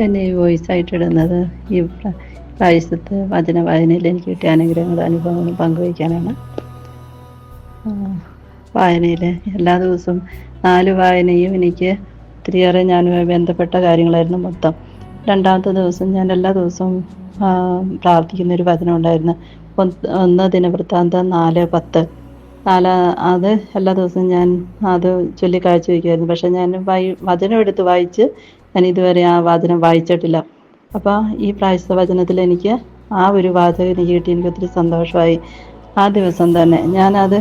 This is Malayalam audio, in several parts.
എന്നെ ഈ വോയിസ് ആയിട്ട് ഇടുന്നത് ഈ പ്രായശത്തെ വചന വായനയിൽ എനിക്ക് കിട്ടിയ അനുഗ്രഹങ്ങളും അനുഭവങ്ങളും പങ്കുവയ്ക്കാനാണ്. വായനയിൽ എല്ലാ ദിവസവും 4 വായനയും എനിക്ക് ഒത്തിരിയേറെ ഞാനുമായി ബന്ധപ്പെട്ട കാര്യങ്ങളായിരുന്നു മൊത്തം. രണ്ടാമത്തെ ദിവസം ഞാൻ എല്ലാ ദിവസവും പ്രാർത്ഥിക്കുന്നൊരു വചനം ഉണ്ടായിരുന്നു. 1 ദിനവൃത്താന്തം 4:10. അത് എല്ലാ ദിവസവും ഞാൻ അത് ചൊല്ലി കാഴ്ച വയ്ക്കുമായിരുന്നു. പക്ഷെ ഞാൻ വചനം എടുത്ത് വായിച്ച് ഞാൻ ഇതുവരെ ആ വചനം വായിച്ചിട്ടില്ല. അപ്പോൾ ഈ പ്രായശ്ചിത്ത വചനത്തിൽ എനിക്ക് ആ ഒരു വാചകം എനിക്ക് കിട്ടി. എനിക്ക് ഒത്തിരി സന്തോഷമായി. ആ ദിവസം തന്നെ ഞാനത്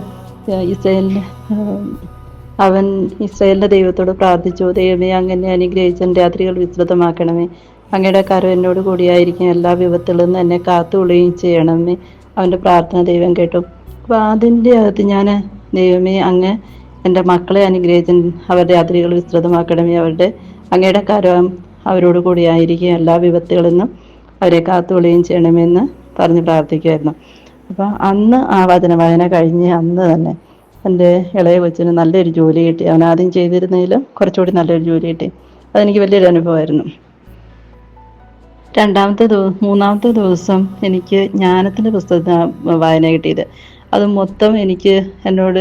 അവൻ ഇസ്രായേലിൻ്റെ ദൈവത്തോട് പ്രാർത്ഥിച്ചു, ദൈവമേ അങ്ങനെ അനുഗ്രഹിച്ച രാത്രികൾ വിസ്തൃതമാക്കണമേ, അങ്ങയുടെ കരം എന്നോട് കൂടിയായിരിക്കും, എല്ലാ വിപത്തുകളിൽ നിന്ന് എന്നെ കാത്തുകൊള്ളുകയും ചെയ്യണമേ. അവൻ്റെ പ്രാർത്ഥന ദൈവം കേട്ടു. അപ്പോൾ അതിൻ്റെ അകത്ത് ഞാൻ, ദൈവമേ അങ്ങ് എൻ്റെ മക്കളെ അനുഗ്രഹിച്ച് അവരുടെ രാത്രികൾ വിസ്തൃതമാക്കണമേ, അങ്ങയുടെ കരം അവരോട് കൂടിയായിരിക്കും, എല്ലാ വിപത്തുകളിൽ നിന്നും അവരെ കാത്തുകൊള്ളുകയും ചെയ്യണമെന്ന് പറഞ്ഞ് പ്രാർത്ഥിക്കുമായിരുന്നു. അപ്പോൾ അന്ന് ആ വചന വായന കഴിഞ്ഞ് അന്ന് തന്നെ എൻ്റെ ഇളയ കൊച്ചിന് നല്ലൊരു ജോലി കിട്ടി. അവൻ ആദ്യം ചെയ്തിരുന്നതിലും കുറച്ചുകൂടി നല്ലൊരു ജോലി കിട്ടി. അതെനിക്ക് വലിയൊരു അനുഭവമായിരുന്നു. മൂന്നാമത്തെ ദിവസം എനിക്ക് ജ്ഞാനത്തിൻ്റെ പുസ്തകം വായന കിട്ടിയത്. അത് മൊത്തം എനിക്ക് എന്നോട്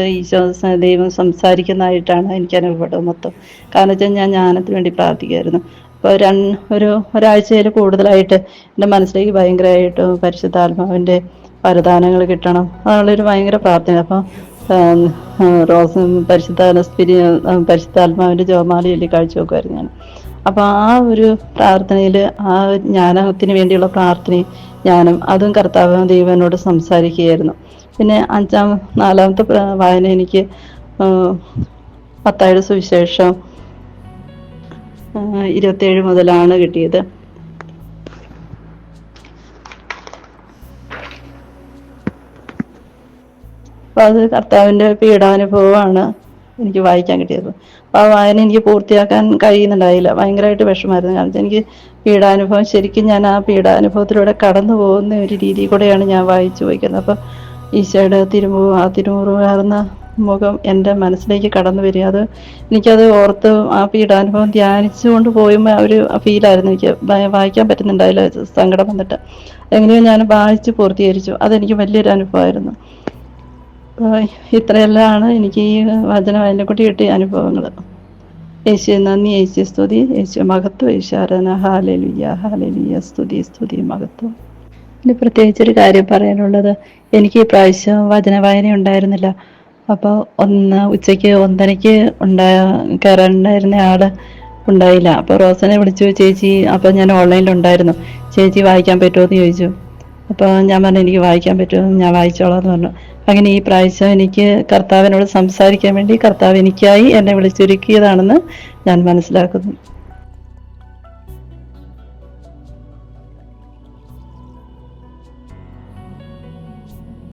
ദൈവം സംസാരിക്കുന്നതായിട്ടാണ് എനിക്ക് അനുഭവപ്പെട്ടത് മൊത്തം. കാരണം വെച്ചാൽ ഞാൻ ജ്ഞാനത്തിന് വേണ്ടി പ്രാർത്ഥിക്കുമായിരുന്നു. അപ്പോൾ ഒരാഴ്ചയിൽ കൂടുതലായിട്ട് എൻ്റെ മനസ്സിലേക്ക് ഭയങ്കരമായിട്ട് പരിശുദ്ധാത്മാവിൻ്റെ വരദാനങ്ങൾ കിട്ടണം, അതുള്ളൊരു ഭയങ്കര പ്രാർത്ഥന. അപ്പോൾ പരിശുദ്ധാത്മാവിൻ്റെ ജപമാല ചൊല്ലി കാഴ്ച വെക്കുമായിരുന്നു ഞാൻ. അപ്പോൾ ആ ഒരു പ്രാർത്ഥനയിൽ, ആ ജ്ഞാനത്തിന് വേണ്ടിയുള്ള പ്രാർത്ഥനയും ജ്ഞാനം അതും കർത്താവ് ദൈവം എന്നോട് സംസാരിക്കുകയായിരുന്നു. പിന്നെ നാലാമത്തെ വായന എനിക്ക് മത്തായിയുടെ സുവിശേഷം 27 മുതലാണ് കിട്ടിയത്. അപ്പോൾ അത് കർത്താവിൻ്റെ പീഡാനുഭവമാണ് എനിക്ക് വായിക്കാൻ കിട്ടിയത്. അപ്പോൾ ആ വായന എനിക്ക് പൂർത്തിയാക്കാൻ കഴിയുന്നുണ്ടായില്ല. ഭയങ്കരമായിട്ട് വിഷമമായിരുന്നു. കാരണം എനിക്ക് പീഡാനുഭവം, ശരിക്കും ഞാൻ ആ പീഡാനുഭവത്തിലൂടെ കടന്നു പോകുന്ന ഒരു രീതി കൂടെയാണ് ഞാൻ വായിച്ചു പോയിക്കുന്നത്. അപ്പോൾ ഈശോയുടെ തിരുമുറിവാർന്ന മുഖം എൻ്റെ മനസ്സിലേക്ക് കടന്നു വരിക. എനിക്കത് ഓർത്ത് ആ പീഡാനുഭവം ധ്യാനിച്ചുകൊണ്ട് പോയുമ്പോൾ ഒരു ഫീലായിരുന്നു എനിക്ക്. വായിക്കാൻ പറ്റുന്നുണ്ടായില്ല, സങ്കടം വന്നിട്ട്. എങ്ങനെയോ ഞാൻ വായിച്ച് പൂർത്തീകരിച്ചു. അതെനിക്ക് വലിയൊരു അനുഭവമായിരുന്നു. ഇത്രയെല്ലാമാണ് എനിക്ക് ഈ വചനം അതിനെക്കുറിച്ച് കിട്ടിയ അനുഭവങ്ങൾ. യേശുവേ നന്ദി, യേശുവേ സ്തുതി, യേശുവേ മഹത്വം, യേശുവേ ആരാധന. ഹല്ലേലൂയ, ഹല്ലേലൂയ, സ്തുതി മഹത്വം. ഇനി പ്രത്യേകിച്ചൊരു കാര്യം പറയാനുള്ളത്, എനിക്ക് ഈ പ്രാവശ്യം വചന വായന ഉണ്ടായിരുന്നില്ല. അപ്പോൾ ഉച്ചയ്ക്ക് 1:30 കയറാനുണ്ടായിരുന്ന ആൾ ഉണ്ടായില്ല. അപ്പോൾ റോസനെ വിളിച്ചു, ചേച്ചി, അപ്പോൾ ഞാൻ ഓൺലൈനിലുണ്ടായിരുന്നു, ചേച്ചി വായിക്കാൻ പറ്റുമോ എന്ന് ചോദിച്ചു. അപ്പോൾ ഞാൻ പറഞ്ഞു എനിക്ക് വായിക്കാൻ പറ്റുമോ, ഞാൻ വായിച്ചോളാം എന്ന് പറഞ്ഞു. അങ്ങനെ ഈ പ്രാവശ്യം എനിക്ക് കർത്താവിനോട് സംസാരിക്കാൻ വേണ്ടി കർത്താവ് എനിക്കായി എന്നെ വിളിച്ചൊരുക്കിയതാണെന്ന് ഞാൻ മനസ്സിലാക്കുന്നു.